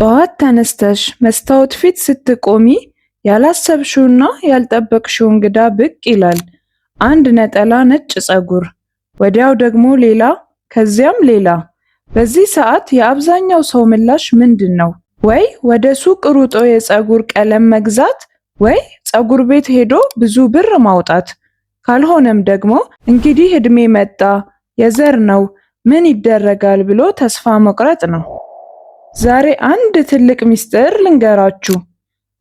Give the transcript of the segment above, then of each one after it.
ጠዋት ተነስተሽ መስታወት ፊት ስትቆሚ ያላሰብሽውና ያልጠበቅሽው እንግዳ ብቅ ይላል። አንድ ነጠላ ነጭ ፀጉር፣ ወዲያው ደግሞ ሌላ፣ ከዚያም ሌላ። በዚህ ሰዓት የአብዛኛው ሰው ምላሽ ምንድነው? ወይ ወደ ሱቅ ሩጦ የፀጉር ቀለም መግዛት፣ ወይ ፀጉር ቤት ሄዶ ብዙ ብር ማውጣት። ካልሆነም ደግሞ እንግዲህ እድሜ መጣ፣ የዘር ነው፣ ምን ይደረጋል ብሎ ተስፋ መቁረጥ ነው። ዛሬ አንድ ትልቅ ሚስጥር ልንገራችሁ።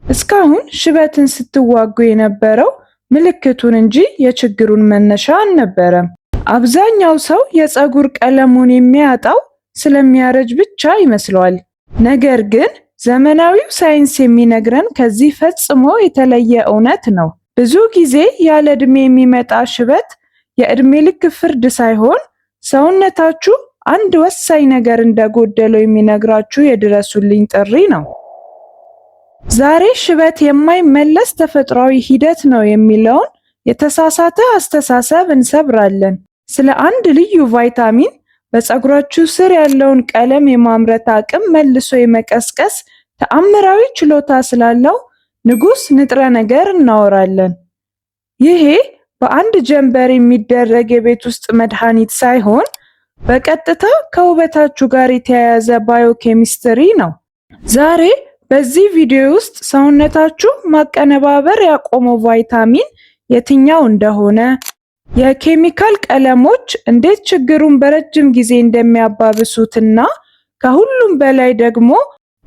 እስካሁን ሽበትን ስትዋጉ የነበረው ምልክቱን እንጂ የችግሩን መነሻ አልነበረም። አብዛኛው ሰው የፀጉር ቀለሙን የሚያጣው ስለሚያረጅ ብቻ ይመስለዋል። ነገር ግን ዘመናዊው ሳይንስ የሚነግረን ከዚህ ፈጽሞ የተለየ እውነት ነው። ብዙ ጊዜ ያለ ዕድሜ የሚመጣ ሽበት የዕድሜ ልክ ፍርድ ሳይሆን ሰውነታችሁ አንድ ወሳኝ ነገር እንደጎደለው የሚነግራችሁ የድረሱልኝ ጥሪ ነው። ዛሬ ሽበት የማይመለስ ተፈጥሯዊ ሂደት ነው የሚለውን የተሳሳተ አስተሳሰብ እንሰብራለን። ስለ አንድ ልዩ ቫይታሚን በፀጉራችሁ ስር ያለውን ቀለም የማምረት አቅም መልሶ የመቀስቀስ ተአምራዊ ችሎታ ስላለው ንጉስ ንጥረ ነገር እናወራለን። ይሄ በአንድ ጀንበር የሚደረግ የቤት ውስጥ መድኃኒት ሳይሆን በቀጥታ ከውበታችሁ ጋር የተያያዘ ባዮኬሚስትሪ ነው። ዛሬ በዚህ ቪዲዮ ውስጥ ሰውነታችሁ ማቀነባበር ያቆመው ቫይታሚን የትኛው እንደሆነ፣ የኬሚካል ቀለሞች እንዴት ችግሩን በረጅም ጊዜ እንደሚያባብሱትና ከሁሉም በላይ ደግሞ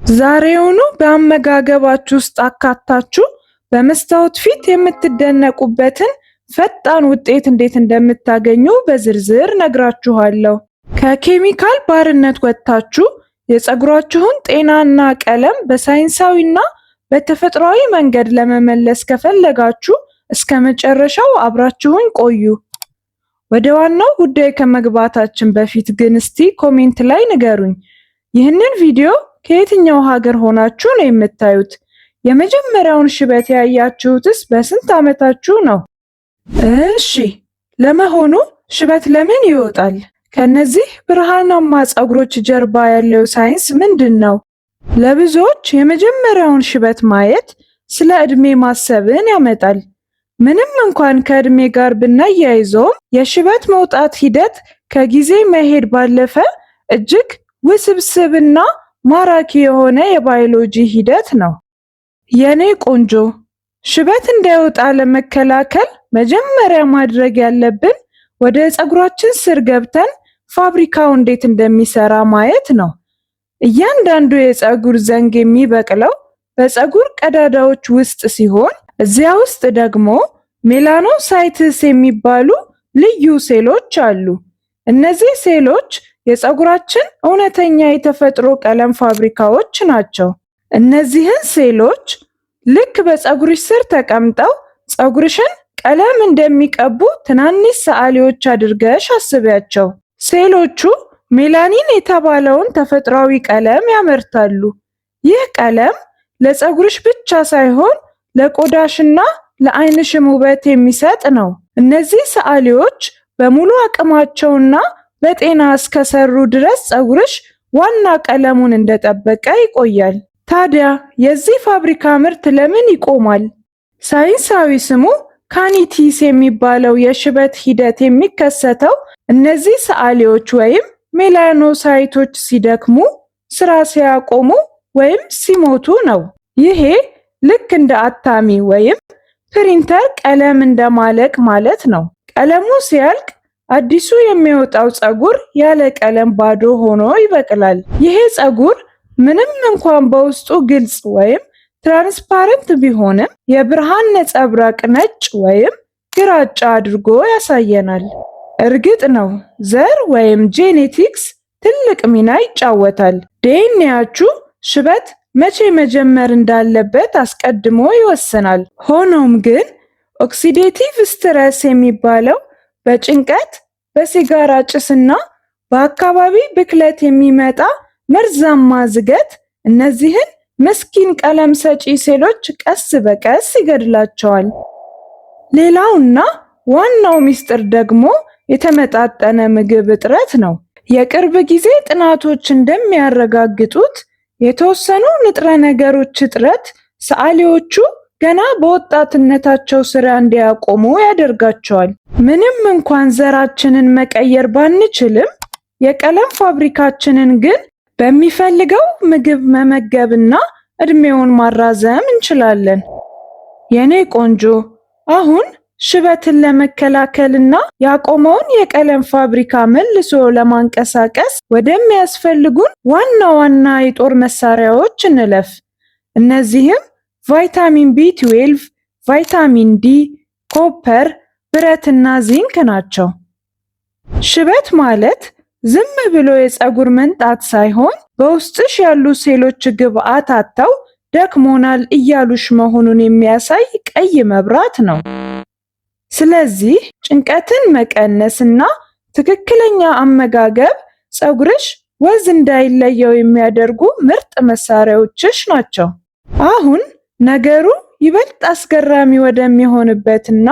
ዛሬውኑ በአመጋገባችሁ ውስጥ አካታችሁ በመስታወት ፊት የምትደነቁበትን ፈጣን ውጤት እንዴት እንደምታገኙ በዝርዝር ነግራችኋለሁ። ከኬሚካል ባርነት ወጥታችሁ የፀጉራችሁን ጤናና ቀለም በሳይንሳዊና በተፈጥሯዊ መንገድ ለመመለስ ከፈለጋችሁ እስከ መጨረሻው አብራችሁን ቆዩ። ወደ ዋናው ጉዳይ ከመግባታችን በፊት ግን እስቲ ኮሜንት ላይ ንገሩኝ፣ ይህንን ቪዲዮ ከየትኛው ሀገር ሆናችሁ ነው የምታዩት? የመጀመሪያውን ሽበት ያያችሁትስ በስንት ዓመታችሁ ነው? እሺ፣ ለመሆኑ ሽበት ለምን ይወጣል? ከነዚህ ብርሃናማ ፀጉሮች ጀርባ ያለው ሳይንስ ምንድን ነው? ለብዙዎች የመጀመሪያውን ሽበት ማየት ስለ ዕድሜ ማሰብን ያመጣል። ምንም እንኳን ከዕድሜ ጋር ብናያይዘውም የሽበት መውጣት ሂደት ከጊዜ መሄድ ባለፈ እጅግ ውስብስብና ማራኪ የሆነ የባዮሎጂ ሂደት ነው። የኔ ቆንጆ፣ ሽበት እንዳይወጣ ለመከላከል መጀመሪያ ማድረግ ያለብን ወደ ፀጉራችን ስር ገብተን ፋብሪካው እንዴት እንደሚሰራ ማየት ነው። እያንዳንዱ የፀጉር ዘንግ የሚበቅለው በፀጉር ቀዳዳዎች ውስጥ ሲሆን እዚያ ውስጥ ደግሞ ሜላኖሳይትስ የሚባሉ ልዩ ሴሎች አሉ። እነዚህ ሴሎች የፀጉራችን እውነተኛ የተፈጥሮ ቀለም ፋብሪካዎች ናቸው። እነዚህን ሴሎች ልክ በፀጉርሽ ስር ተቀምጠው ፀጉርሽን ቀለም እንደሚቀቡ ትናንሽ ሰዓሊዎች አድርገሽ አስቢያቸው። ሴሎቹ ሜላኒን የተባለውን ተፈጥሯዊ ቀለም ያመርታሉ። ይህ ቀለም ለፀጉርሽ ብቻ ሳይሆን ለቆዳሽና ለዓይንሽም ውበት የሚሰጥ ነው። እነዚህ ሰዓሊዎች በሙሉ አቅማቸውና በጤና እስከሰሩ ድረስ ፀጉርሽ ዋና ቀለሙን እንደጠበቀ ይቆያል። ታዲያ የዚህ ፋብሪካ ምርት ለምን ይቆማል? ሳይንሳዊ ስሙ ካኒቲስ የሚባለው የሽበት ሂደት የሚከሰተው እነዚህ ሰዓሊዎች ወይም ሜላኖሳይቶች ሲደክሙ፣ ስራ ሲያቆሙ ወይም ሲሞቱ ነው። ይሄ ልክ እንደ አታሚ ወይም ፕሪንተር ቀለም እንደማለቅ ማለት ነው። ቀለሙ ሲያልቅ አዲሱ የሚወጣው ፀጉር ያለ ቀለም ባዶ ሆኖ ይበቅላል። ይሄ ፀጉር ምንም እንኳን በውስጡ ግልጽ ወይም ትራንስፓረንት ቢሆንም የብርሃን ነጸብራቅ ነጭ ወይም ግራጫ አድርጎ ያሳየናል። እርግጥ ነው ዘር ወይም ጄኔቲክስ ትልቅ ሚና ይጫወታል። ዲኤንኤያችሁ ሽበት መቼ መጀመር እንዳለበት አስቀድሞ ይወስናል። ሆኖም ግን ኦክሲዴቲቭ ስትረስ የሚባለው በጭንቀት፣ በሲጋራ ጭስና በአካባቢ ብክለት የሚመጣ መርዛማ ዝገት እነዚህን ምስኪን ቀለም ሰጪ ሴሎች ቀስ በቀስ ይገድላቸዋል። ሌላውና ዋናው ሚስጥር ደግሞ የተመጣጠነ ምግብ እጥረት ነው። የቅርብ ጊዜ ጥናቶች እንደሚያረጋግጡት የተወሰኑ ንጥረ ነገሮች እጥረት ሰዓሊዎቹ ገና በወጣትነታቸው ስራ እንዲያቆሙ ያደርጋቸዋል። ምንም እንኳን ዘራችንን መቀየር ባንችልም የቀለም ፋብሪካችንን ግን በሚፈልገው ምግብ መመገብና እድሜውን ማራዘም እንችላለን። የኔ ቆንጆ፣ አሁን ሽበትን ለመከላከልና ያቆመውን የቀለም ፋብሪካ መልሶ ለማንቀሳቀስ ወደሚያስፈልጉን ዋና ዋና የጦር መሳሪያዎች እንለፍ። እነዚህም ቫይታሚን B12፣ ቫይታሚን D፣ ኮፐር፣ ብረትና ዚንክ ናቸው። ሽበት ማለት ዝም ብሎ የፀጉር መንጣት ሳይሆን በውስጥሽ ያሉ ሴሎች ግብአት አጥተው ደክሞናል እያሉሽ መሆኑን የሚያሳይ ቀይ መብራት ነው። ስለዚህ ጭንቀትን መቀነስና ትክክለኛ አመጋገብ ፀጉርሽ ወዝ እንዳይለየው የሚያደርጉ ምርጥ መሳሪያዎችሽ ናቸው። አሁን ነገሩ ይበልጥ አስገራሚ ወደሚሆንበትና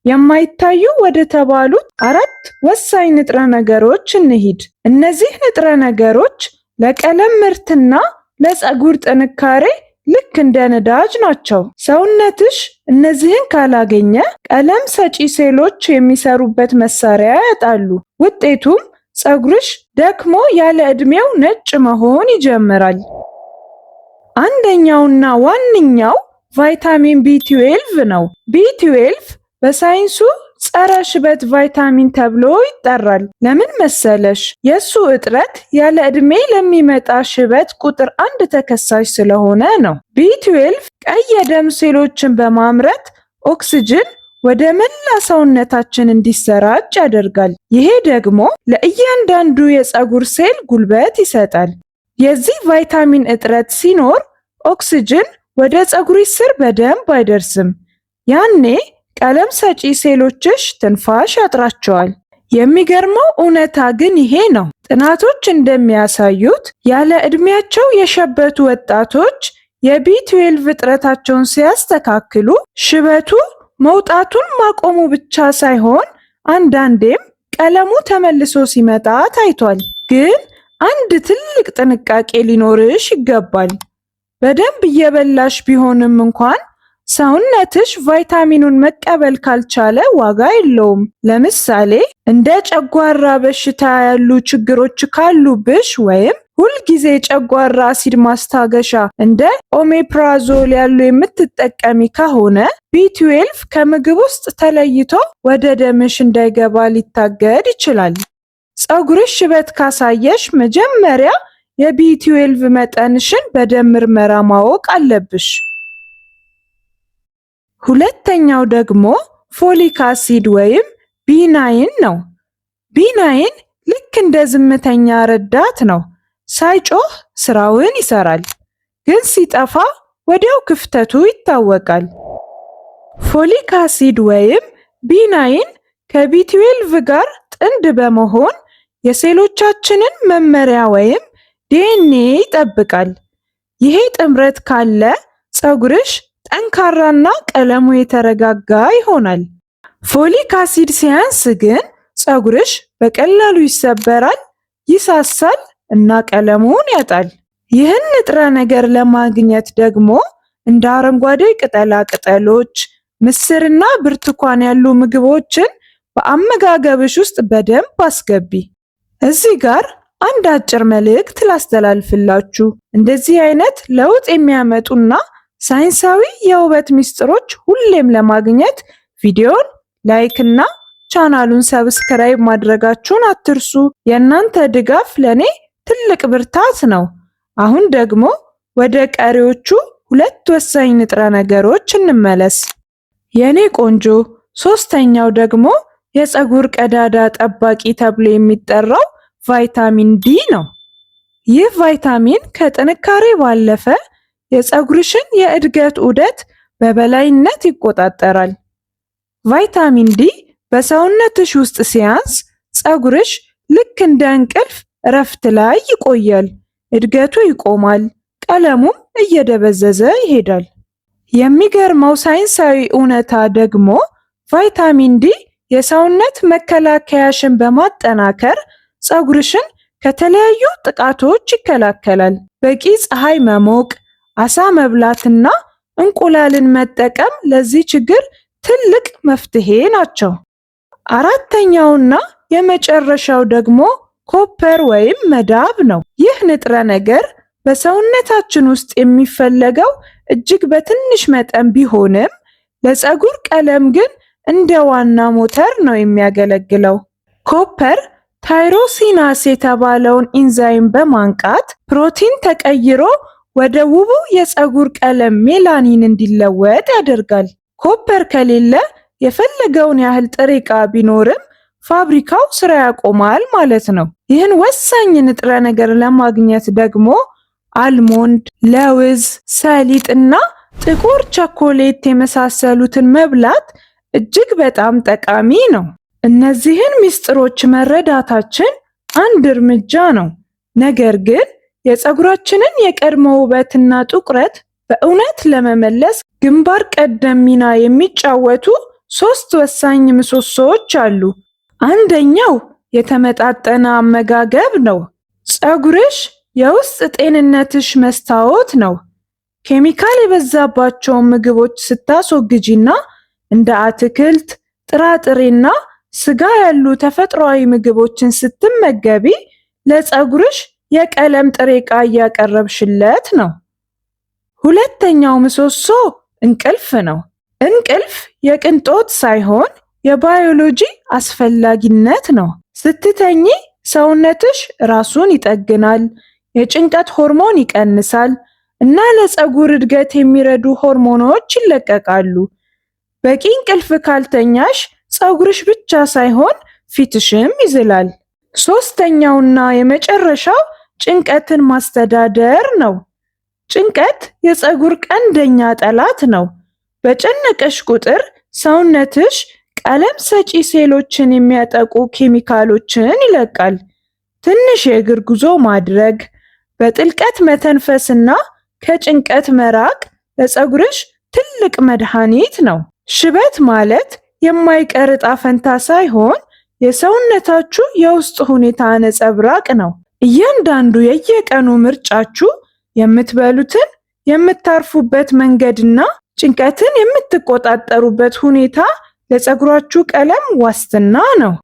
የማይታዩ ወደ ተባሉት 4 ወሳኝ ንጥረ ነገሮች እንሂድ። እነዚህ ንጥረ ነገሮች ለቀለም ምርትና ለፀጉር ጥንካሬ ልክ እንደ ነዳጅ ናቸው። ሰውነትሽ እነዚህን ካላገኘ ቀለም ሰጪ ሴሎች የሚሰሩበት መሳሪያ ያጣሉ። ውጤቱም ፀጉርሽ ደክሞ ያለ ዕድሜው ነጭ መሆን ይጀምራል። አንደኛውና ዋነኛው ቫይታሚን B12 ነው። B12 በሳይንሱ ጸረ ሽበት ቫይታሚን ተብሎ ይጠራል። ለምን መሰለሽ? የሱ እጥረት ያለ ዕድሜ ለሚመጣ ሽበት ቁጥር 1 ተከሳሽ ስለሆነ ነው። B12 ቀይ የደም ሴሎችን በማምረት ኦክስጅን ወደ መላ ሰውነታችን እንዲሰራጭ ያደርጋል። ይሄ ደግሞ ለእያንዳንዱ የፀጉር ሴል ጉልበት ይሰጣል። የዚህ ቫይታሚን እጥረት ሲኖር ኦክስጅን ወደ ፀጉርሽ ስር በደንብ አይደርስም። ያኔ ቀለም ሰጪ ሴሎችሽ ትንፋሽ ያጥራቸዋል። የሚገርመው እውነታ ግን ይሄ ነው። ጥናቶች እንደሚያሳዩት ያለ ዕድሜያቸው የሸበቱ ወጣቶች የB12 እጥረታቸውን ሲያስተካክሉ ሽበቱ መውጣቱን ማቆሙ ብቻ ሳይሆን አንዳንዴም ቀለሙ ተመልሶ ሲመጣ ታይቷል። ግን አንድ ትልቅ ጥንቃቄ ሊኖርሽ ይገባል። በደንብ እየበላሽ ቢሆንም እንኳን ሰውነትሽ ቫይታሚኑን መቀበል ካልቻለ ዋጋ የለውም። ለምሳሌ እንደ ጨጓራ በሽታ ያሉ ችግሮች ካሉብሽ ወይም ሁልጊዜ ጨጓራ አሲድ ማስታገሻ እንደ ኦሜፕራዞል ያሉ የምትጠቀሚ ከሆነ B12 ከምግብ ውስጥ ተለይቶ ወደ ደምሽ እንዳይገባ ሊታገድ ይችላል። ፀጉርሽ ሽበት ካሳየሽ መጀመሪያ የB12 መጠንሽን በደም ምርመራ ማወቅ አለብሽ። ሁለተኛው ደግሞ ፎሊክ አሲድ ወይም B9 ነው። B9 ልክ እንደ ዝምተኛ ረዳት ነው። ሳይጮህ ስራውን ይሰራል፣ ግን ሲጠፋ ወዲያው ክፍተቱ ይታወቃል። ፎሊክ አሲድ ወይም B9 ከB12 ጋር ጥንድ በመሆን የሴሎቻችንን መመሪያ ወይም DNA ይጠብቃል። ይሄ ጥምረት ካለ ፀጉርሽ ጠንካራና ቀለሙ የተረጋጋ ይሆናል። ፎሊክ አሲድ ሲያንስ ግን ፀጉርሽ በቀላሉ ይሰበራል፣ ይሳሳል እና ቀለሙን ያጣል። ይህን ንጥረ ነገር ለማግኘት ደግሞ እንደ አረንጓዴ ቅጠላ ቅጠሎች፣ ምስርና ብርቱካን ያሉ ምግቦችን በአመጋገብሽ ውስጥ በደንብ አስገቢ። እዚህ ጋር አንድ አጭር መልእክት ላስተላልፍላችሁ። እንደዚህ አይነት ለውጥ የሚያመጡና ሳይንሳዊ የውበት ሚስጥሮች ሁሌም ለማግኘት ቪዲዮን ላይክ እና ቻናሉን ሰብስክራይብ ማድረጋችሁን አትርሱ። የእናንተ ድጋፍ ለኔ ትልቅ ብርታት ነው። አሁን ደግሞ ወደ ቀሪዎቹ 2 ወሳኝ ንጥረ ነገሮች እንመለስ። የኔ ቆንጆ፣ ሶስተኛው ደግሞ የፀጉር ቀዳዳ ጠባቂ ተብሎ የሚጠራው ቫይታሚን D ነው። ይህ ቫይታሚን ከጥንካሬ ባለፈ የፀጉርሽን የእድገት ዑደት በበላይነት ይቆጣጠራል። ቫይታሚን D በሰውነትሽ ውስጥ ሲያንስ ፀጉርሽ ልክ እንደ እንቅልፍ እረፍት ላይ ይቆያል፣ እድገቱ ይቆማል፣ ቀለሙም እየደበዘዘ ይሄዳል። የሚገርመው ሳይንሳዊ እውነታ ደግሞ ቫይታሚን D የሰውነት መከላከያሽን በማጠናከር ፀጉርሽን ከተለያዩ ጥቃቶች ይከላከላል። በቂ ፀሐይ መሞቅ፣ አሳ መብላትና እንቁላልን መጠቀም ለዚህ ችግር ትልቅ መፍትሄ ናቸው። አራተኛውና የመጨረሻው ደግሞ ኮፐር ወይም መዳብ ነው። ይህ ንጥረ ነገር በሰውነታችን ውስጥ የሚፈለገው እጅግ በትንሽ መጠን ቢሆንም ለፀጉር ቀለም ግን እንደ ዋና ሞተር ነው የሚያገለግለው። ኮፐር ታይሮሲናስ የተባለውን ኢንዛይም በማንቃት ፕሮቲን ተቀይሮ ወደ ውቡ የፀጉር ቀለም ሜላኒን እንዲለወጥ ያደርጋል። ኮፐር ከሌለ የፈለገውን ያህል ጥሬ ዕቃ ቢኖርም ፋብሪካው ስራ ያቆማል ማለት ነው። ይህን ወሳኝ ንጥረ ነገር ለማግኘት ደግሞ አልሞንድ፣ ለውዝ፣ ሰሊጥና ጥቁር ቸኮሌት የመሳሰሉትን መብላት እጅግ በጣም ጠቃሚ ነው። እነዚህን ምስጢሮች መረዳታችን አንድ እርምጃ ነው። ነገር ግን የፀጉራችንን የቀድሞ ውበትና ጥቁረት በእውነት ለመመለስ ግንባር ቀደም ሚና የሚጫወቱ 3 ወሳኝ ምሰሶዎች አሉ። አንደኛው የተመጣጠነ አመጋገብ ነው። ፀጉርሽ የውስጥ ጤንነትሽ መስታወት ነው። ኬሚካል የበዛባቸውን ምግቦች ስታስወግጂና እንደ አትክልት፣ ጥራጥሬና ስጋ ያሉ ተፈጥሯዊ ምግቦችን ስትመገቢ ለፀጉርሽ የቀለም ጥሬ ዕቃ እያቀረብሽለት ነው። ሁለተኛው ምሰሶ እንቅልፍ ነው። እንቅልፍ የቅንጦት ሳይሆን የባዮሎጂ አስፈላጊነት ነው። ስትተኚ ሰውነትሽ ራሱን ይጠግናል፣ የጭንቀት ሆርሞን ይቀንሳል እና ለፀጉር እድገት የሚረዱ ሆርሞኖች ይለቀቃሉ። በቂ እንቅልፍ ካልተኛሽ ፀጉርሽ ብቻ ሳይሆን ፊትሽም ይዝላል። ሶስተኛውና የመጨረሻው ጭንቀትን ማስተዳደር ነው። ጭንቀት የፀጉር ቀንደኛ ጠላት ነው። በጨነቀሽ ቁጥር ሰውነትሽ ቀለም ሰጪ ሴሎችን የሚያጠቁ ኬሚካሎችን ይለቃል። ትንሽ የእግር ጉዞ ማድረግ፣ በጥልቀት መተንፈስና ከጭንቀት መራቅ ለፀጉርሽ ትልቅ መድኃኒት ነው። ሽበት ማለት የማይቀር ዕጣ ፈንታ ሳይሆን የሰውነታችሁ የውስጥ ሁኔታ ነጸብራቅ ነው። እያንዳንዱ የየቀኑ ምርጫችሁ የምትበሉትን፣ የምታርፉበት መንገድና ጭንቀትን የምትቆጣጠሩበት ሁኔታ ለፀጉራችሁ ቀለም ዋስትና ነው።